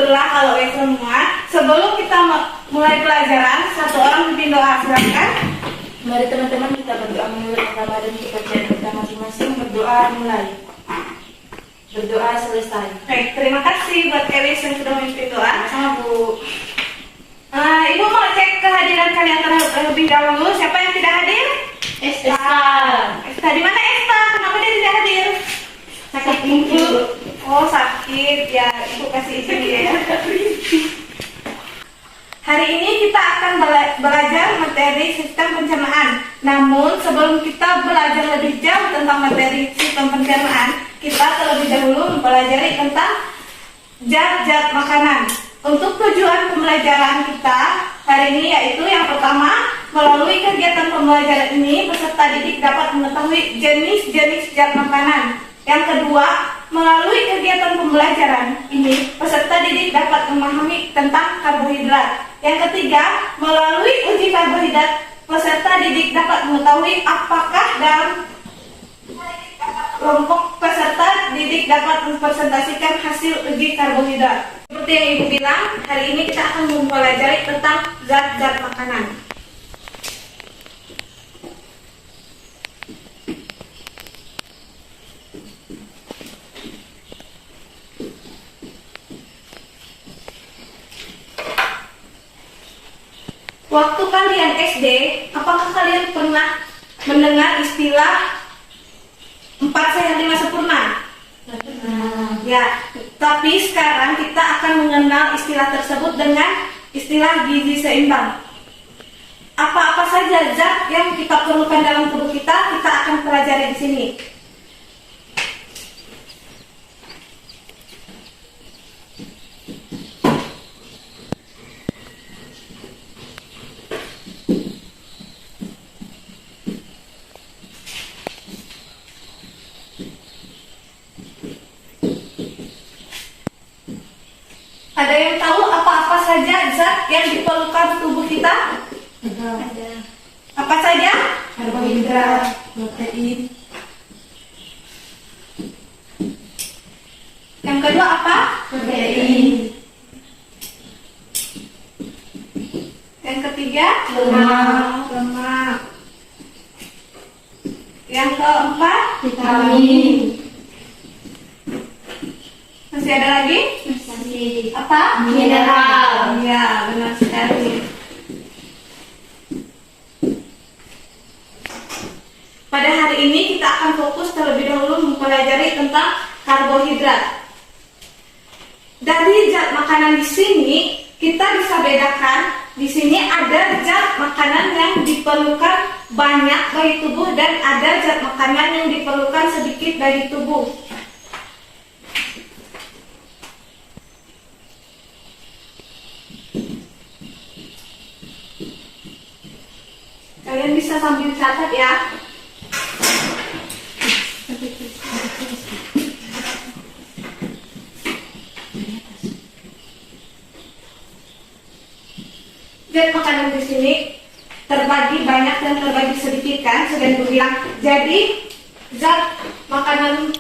Baiklah kalau semua, sebelum kita mulai pelajaran, satu orang pimpin doa, silakan. Mari teman-teman kita berdoa menurut agama dan kepercayaan kita masing-masing. Berdoa mulai. Berdoa selesai. Baik, terima kasih buat Elis yang sudah memimpin doa. Sama Bu. Ibu mau cek kehadiran kalian terlebih dahulu. Siapa yang tidak hadir? Esta. Esta, di mana Esta? Kenapa dia tidak hadir? Sakit minggu. Oh, sakit. Ya, Ibu kasih izin dia ya. Hari ini kita akan belajar materi sistem pencernaan. Namun, sebelum kita belajar lebih jauh tentang materi sistem pencernaan, kita terlebih dahulu mempelajari tentang zat-zat makanan. Untuk tujuan pembelajaran kita hari ini yaitu yang pertama, melalui kegiatan pembelajaran ini peserta didik dapat mengetahui jenis-jenis zat makanan. Yang kedua, melalui kegiatan pembelajaran ini peserta didik dapat memahami tentang karbohidrat. Yang ketiga, melalui uji karbohidrat peserta didik dapat mengetahui apakah dalam kelompok peserta didik dapat mempresentasikan hasil uji karbohidrat. Seperti yang Ibu bilang, hari ini kita akan mempelajari tentang zat-zat makanan. Waktu kalian SD, apakah kalian pernah mendengar istilah 4 sehat 5 sempurna? Ya, tapi sekarang kita akan mengenal istilah tersebut dengan istilah gizi seimbang. Apa-apa saja zat yang kita perlukan dalam tubuh kita akan pelajari di sini. Ada yang tahu apa-apa saja zat yang diperlukan tubuh kita? Ada. Apa saja? Karbohidrat, protein. Yang kedua apa? Protein. Yang ketiga? Lemak. Yang keempat? Vitamin. Masih ada lagi? Masih. Apa? Mineral. Ya, benar sekali. Pada hari ini kita akan fokus terlebih dahulu mempelajari tentang karbohidrat. Dari zat makanan di sini kita bisa bedakan. Di sini ada zat makanan yang diperlukan banyak bagi tubuh dan ada zat makanan yang diperlukan sedikit bagi tubuh. Kalian bisa sambil catat ya. Zat makanan di sini terbagi banyak dan terbagi sedikit kan, sudah Ibu bilang. Jadi zat makanan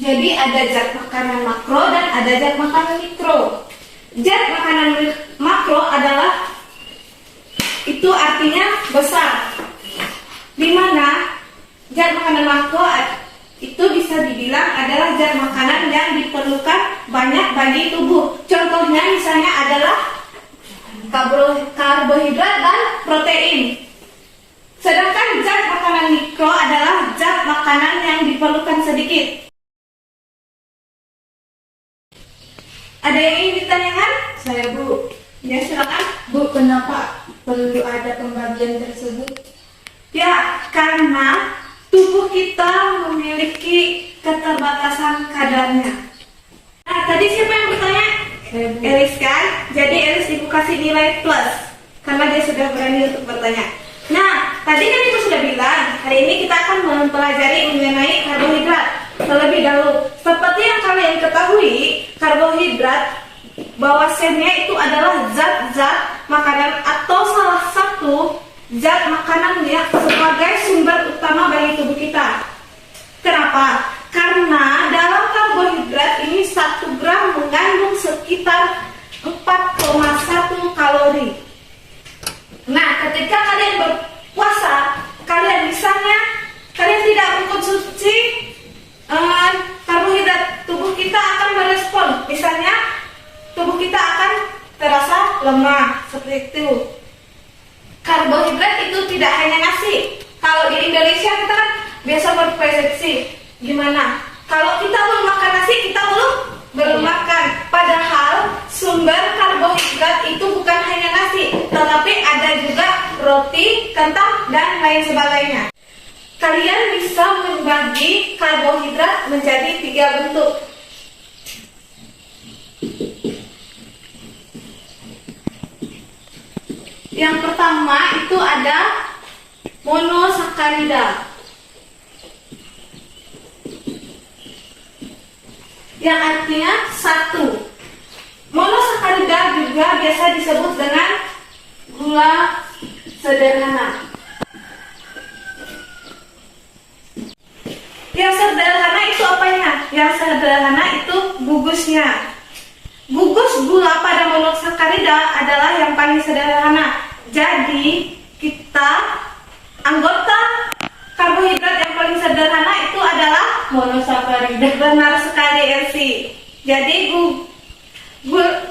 Jadi ada zat makanan makro dan ada zat makanan mikro. Zat makanan makro adalah itu artinya besar. Di mana zat makanan makro itu bisa dibilang adalah zat makanan yang diperlukan banyak bagi tubuh. Contohnya misalnya adalah karbohidrat dan protein. Sedangkan zat makanan mikro adalah zat makanan yang diperlukan sedikit. Ada yang ingin ditanyakan? Saya Bu. Ya, silakan. Bu, kenapa perlu ada pembagian tersebut? Ya, karena tubuh kita memiliki keterbatasan kadarnya. Nah, tadi siapa yang bertanya? Saya Bu. Elis kan? Jadi Elis Ibu kasih nilai plus karena dia sudah berani untuk bertanya. Nah, tadi kan Ibu sudah bilang hari ini kita akan mempelajari mengenai karbohidrat terlebih dahulu. Seperti yang kalian ketahui, karbohidrat bahwasanya itu adalah zat-zat makanan atau salah satu zat makanan yang sebagai sumber utama bagi tubuh kita. Kenapa? Karena dalam karbohidrat ini 1 gram mengandung sekitar 4,1 kalori. Nah, ketika kalian berpuasa, kalian misalnya kalian tidak mengkonsumsi karbohidrat, tubuh kita akan merespon. Misalnya, tubuh kita akan terasa lemah, seperti itu. Karbohidrat itu tidak hanya nasi. Kalau di Indonesia kita kan biasa berpersepsi, gimana? Kalau kita belum makan nasi, kita belum makan. Padahal sumber karbohidrat itu bukan hanya nasi, tetapi ada juga roti, kentang, dan lain sebagainya. Kalian bisa membagi karbohidrat menjadi 3 bentuk. Yang pertama itu ada monosakarida. Yang artinya 1. Monosakarida juga biasa disebut dengan gula sederhana. Yang sederhana itu apanya? Yang sederhana itu gugusnya. Gugus gula pada monosakarida adalah yang paling sederhana. Jadi kita anggota karbohidrat yang paling sederhana itu adalah monosakarida. Benar sekali, Elsie. Jadi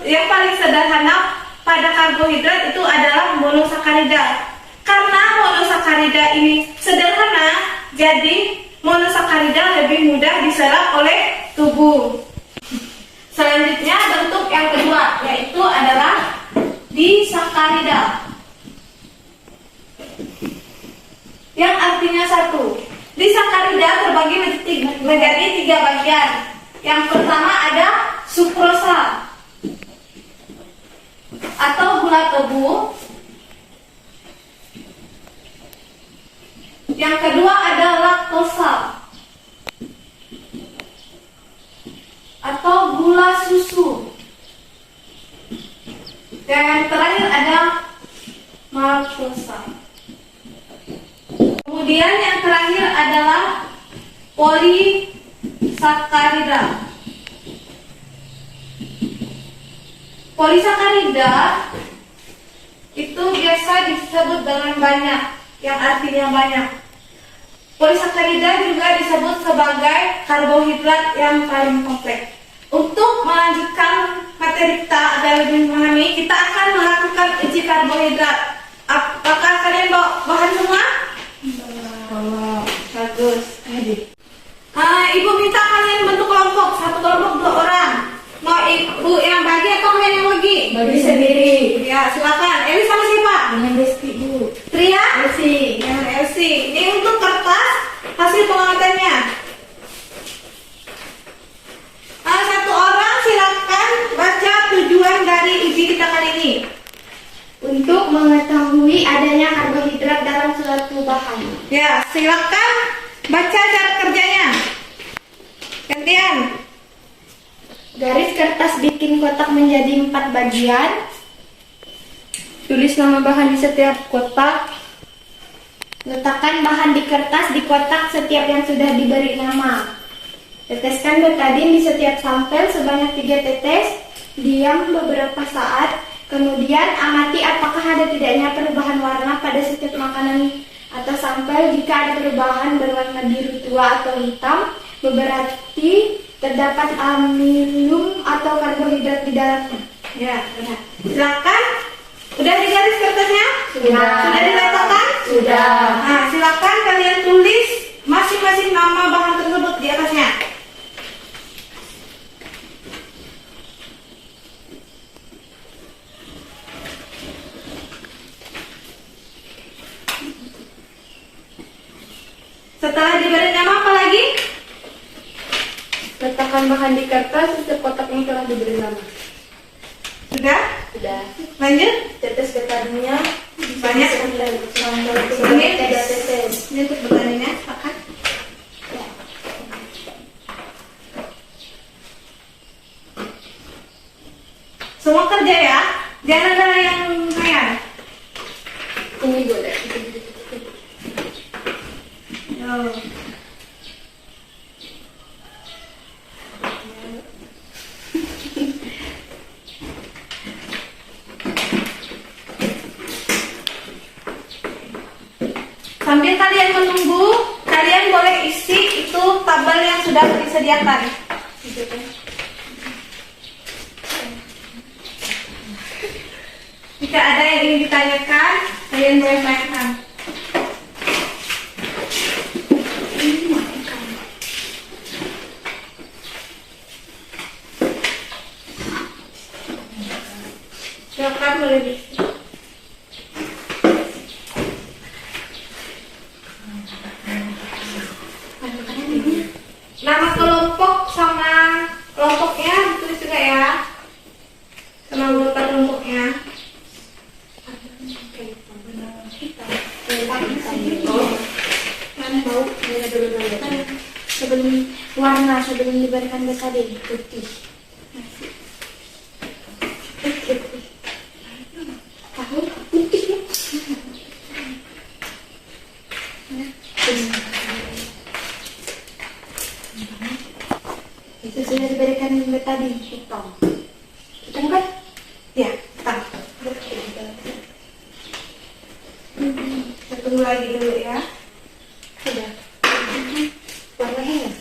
yang paling sederhana pada karbohidrat itu adalah monosakarida. Karena monosakarida ini sederhana, jadi monosakarida lebih mudah diserap oleh tubuh. Selanjutnya bentuk yang kedua yaitu adalah disakarida. Yang artinya 1. Disakarida terbagi menjadi 3 bagian. Yang pertama ada sukrosa atau gula tebu. Yang kedua ada laktosa atau gula susu. Dan yang terakhir ada maltosa. Kemudian yang terakhir adalah polisakarida. Polisakarida itu biasa disebut dengan banyak, yang artinya banyak. Polisakarida juga disebut sebagai karbohidrat yang paling kompleks. Untuk melanjutkan materi kita agar lebih memahami, kita akan melakukan uji karbohidrat. Apakah kalian bawa bahan semua? Bagus. Ibu minta kalian bentuk kelompok, 1 kelompok 2 orang. Mau ibu yang bagi atau kalian yang bagi? Bagi sendiri. Ya, silakan. Eli sama siapa? Dengan Resti, Bu. Tria? Elsie. Dengan Elsie. Ini untuk kertas hasil pengamatannya. 1 orang silakan baca tujuan dari uji kita kali ini. Untuk mengetahui adanya karbohidrat dalam suatu bahan. Ya, silakan baca cara kerjanya. Gantian. Garis kertas bikin kotak menjadi 4 bagian. Tulis nama bahan di setiap kotak. Letakkan bahan di kertas di kotak setiap yang sudah diberi nama. Teteskan betadin di setiap sampel sebanyak 3 tetes. Diam beberapa saat. Kemudian amati apakah ada tidaknya perubahan warna pada setiap makanan atau sampel. Jika ada perubahan berwarna biru tua atau hitam, berarti terdapat amilum atau karbohidrat di dalamnya. Ya, benar. Silakan. Udah digaris kertasnya? Sudah. Sudah diletakkan? Sudah. Nah, silakan kalian tulis masing-masing nama bahan tersebut di atasnya. Setelah diberi nama apa lagi? Letakkan bahan di kertas setiap kotak yang telah diberi nama. Sudah? Sudah. Lanjut? Tetes betadinnya Banyak. sampai Ini 3 tetes. Ini untuk betadinnya, silakan. Semua kerja ya, jangan ada yang main. Ini boleh. Oh. Sambil kalian menunggu, kalian boleh isi itu tabel yang sudah disediakan. Jika ada yang ingin ditanyakan, kalian boleh tanyakan. Silakan boleh diisi. Nama kelompok sama kelompoknya ditulis juga ya, sama anggota kelompoknya. Sebelum warna sebelum diberikan betadin putih. Tahu putih ya? Itu sudah diberikan betadin hitam. Hitam kan? Ya, tak. Kita tunggu lagi dulu ya. Sudah. Warnanya ya?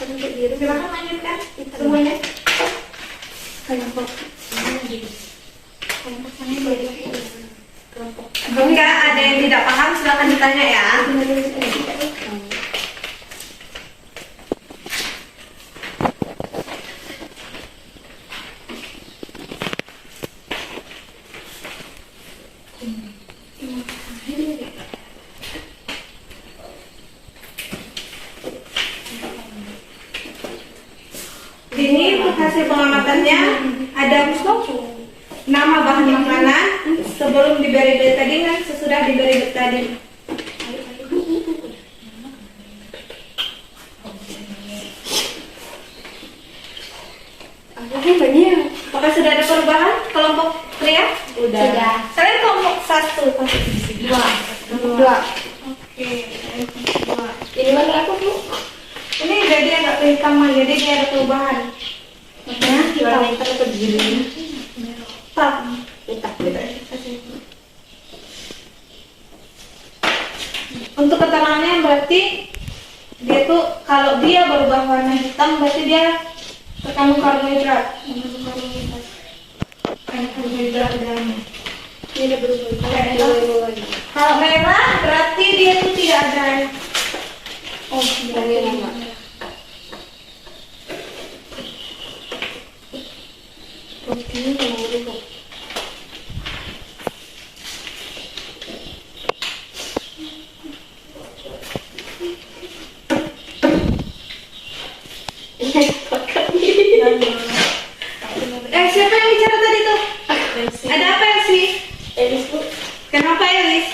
Untuk biru. Silakan lanjutkan semuanya. Kelompok sana beda. Kelompok. Jika ada yang tidak paham, silakan ditanya ya. Ini hasil pengamatannya ada nama bahan makanan sebelum diberi betadin dan sesudah diberi betadin. Banyak. Apakah sudah ada perubahan kelompok pria? Sudah. Kalian kelompok 1, Dua. Oke, dua. Ini warna apa bu? Ini jadi agak kehitaman, jadi dia ada perubahan. Warna hitam atau biru? Hitam. Hitam. Untuk keterangannya berarti dia tuh kalau dia berubah warna hitam berarti dia terkandung karbohidrat. Karbohidrat dalamnya. Ini ada berubah. Ada Kalau merah berarti dia tuh tidak ada. Oh, ini lama. Ini mau berubah. Siapa yang bicara tadi tuh? Ada apa sih? Elis bu. Kenapa Elis?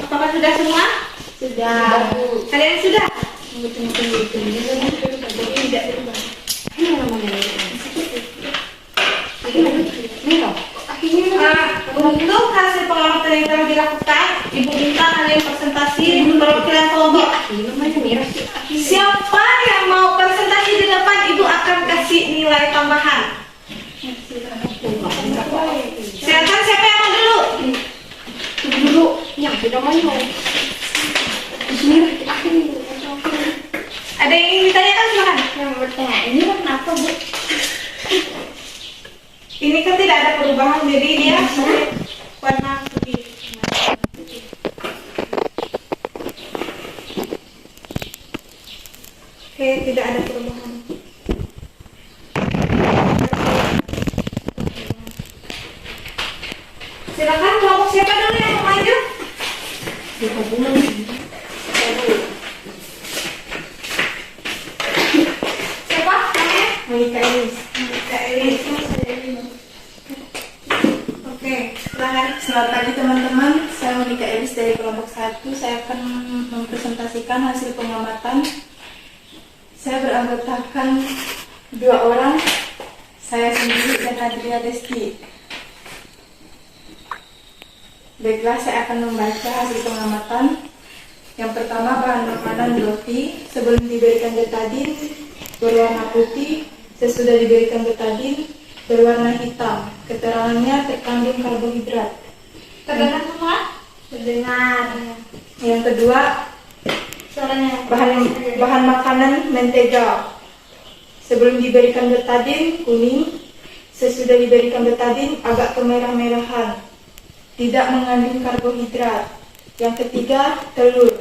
Apakah sudah semua? Sudah. Kalian sudah? Tidak berubah. Ini namanya merah. Untuk hasil pengamatan yang telah dilakukan, Ibu minta kalian presentasi perwakilan kelompok. Siapa yang mau presentasi di depan, Ibu akan kasih nilai tambahan. Silakan, siapa yang mau dulu? Dulu yang tidak mayu. Ada yang ingin ditanyakan, silakan. Yang bertanya ini warna apa bu? Ini kan tidak ada perubahan, jadi dia warna putih. Oke, tidak ada perubahan. Silakan kelompok siapa dulu yang mau maju? Siapa namanya? Monica Elis. Monica Elis. Oke, silahkan. Selamat pagi teman-teman, saya Monika Elis dari kelompok 1. Saya akan mempresentasikan hasil pengamatan. Saya beranggotakan 2 orang, saya sendiri dan Adria Desti. Baiklah, saya akan membaca hasil pengamatan. Yang pertama, bahan makanan roti sebelum diberikan betadin berwarna putih, sesudah diberikan betadin berwarna hitam. Keterangannya terkandung karbohidrat. Terdengar semua? Mendengar. Yang kedua, Suaranya. bahan makanan mentega sebelum diberikan betadin kuning, sesudah diberikan betadin agak kemerah-merahan, tidak mengandung karbohidrat. Yang ketiga, telur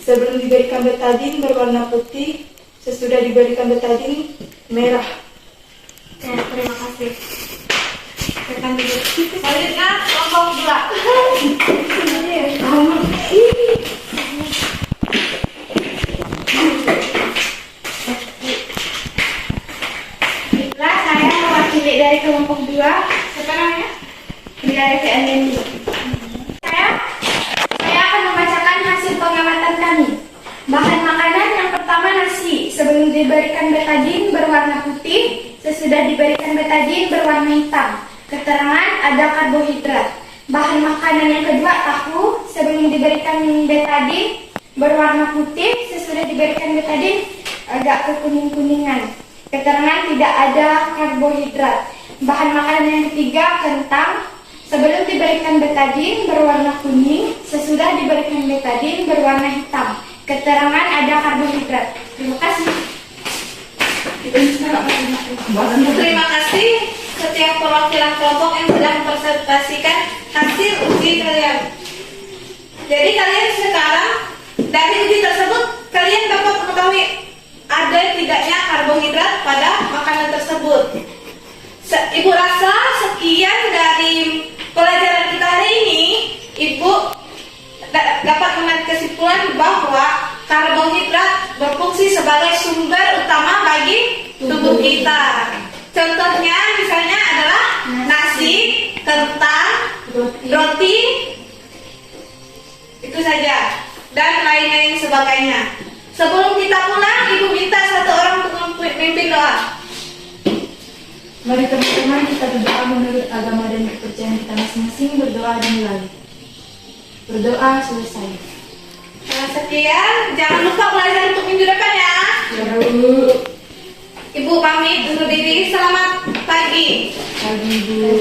sebelum diberikan betadin berwarna putih, sesudah diberikan betadin merah. Ya, terima kasih. Tekan dulu. Selanjutnya kelompok 2. Baiklah, saya mewakili dari kelompok 2. Siapa namanya? Dari KNNI. Saya akan membacakan hasil pengamatan kami. Bahan makanan yang pertama nasi. Sebelum diberikan betadin berwarna putih, sesudah diberikan betadin berwarna hitam. Keterangan ada karbohidrat. Bahan makanan yang kedua tahu. Sebelum diberikan betadin berwarna putih, sesudah diberikan betadin agak kekuning-kuningan. Keterangan tidak ada karbohidrat. Bahan makanan yang ketiga kentang. Sebelum diberikan betadin berwarna kuning, sesudah diberikan betadin berwarna hitam. Keterangan ada karbohidrat. Terima kasih. Terima kasih setiap perwakilan kelompok yang sudah mempresentasikan hasil uji kalian. Jadi kalian sekarang dari uji tersebut kalian dapat mengetahui ada tidaknya karbohidrat pada makanan tersebut. Ibu rasa sekian dari pelajaran kita hari ini, Ibu dapat mengambil kesimpulan bahwa karbohidrat berfungsi sebagai sumber utama bagi tubuh kita. Contohnya misalnya adalah nasi, kentang, roti, itu saja, dan lain-lain sebagainya. Sebelum kita pulang, Ibu minta satu orang untuk memimpin doa. Mari teman-teman kita berdoa menurut agama dan kepercayaan kita masing-masing. Berdoa dimulai. Berdoa selesai. Nah, sekian, jangan lupa belajar untuk minggu depan ya. Ya, Ibu pamit undur diri, selamat pagi. Pagi, Bu.